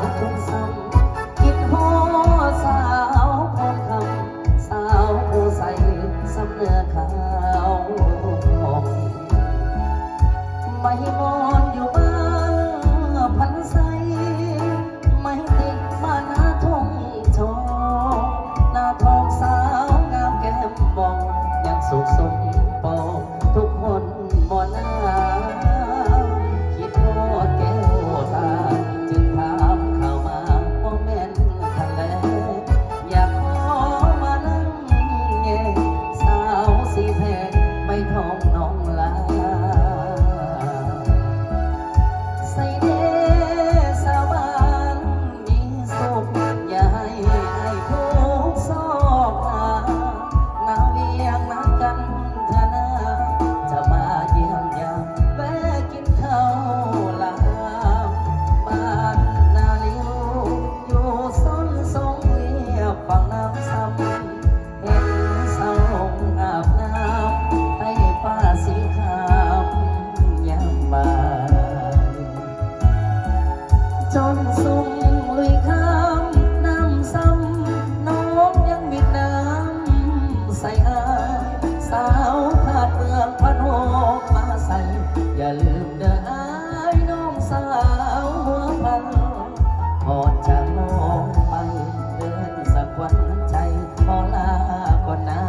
ลูกทุ่งซ้ำคิดฮอดสาวพงคำสาวผู้ใส่สำเนื้อขาวไม่มอนอยู่บ้านพันใสไม่ติดมาหน้าทงทองหน้าทองสาวงามแก้มมองยังสุขสมปองทุกคนบ่หน้าคิดฮอดแก้วตาจึงถามเข้ามาว่าแม่นทะเลอยากขอมานั่งแย่สาวสีแพงไม่ทองน้องลาใส่เดสาวบ้านมีสุขอย่าให้ทุกซอกหนาเวียงนัดกันธนาจะมาเยี่ยมยามแวะกินข้าวลามบ้านนาลิวอยู่ซ้นทรงเรียบฝั่งน้ำซ้ำเห็นสาวลงอาบน้ำให้ป้าสีขาวยามบ่ายจนสุ่มลุยข้ามน้ำซ้ำน้องยังมิดน้ำใส่อายสาวผาดเมืองพันหกมาใส่อย่าลืมเด้ออายน้องสาวหัวพันพอจะมองไปเดินสักวันใจพอลาก่อนนะ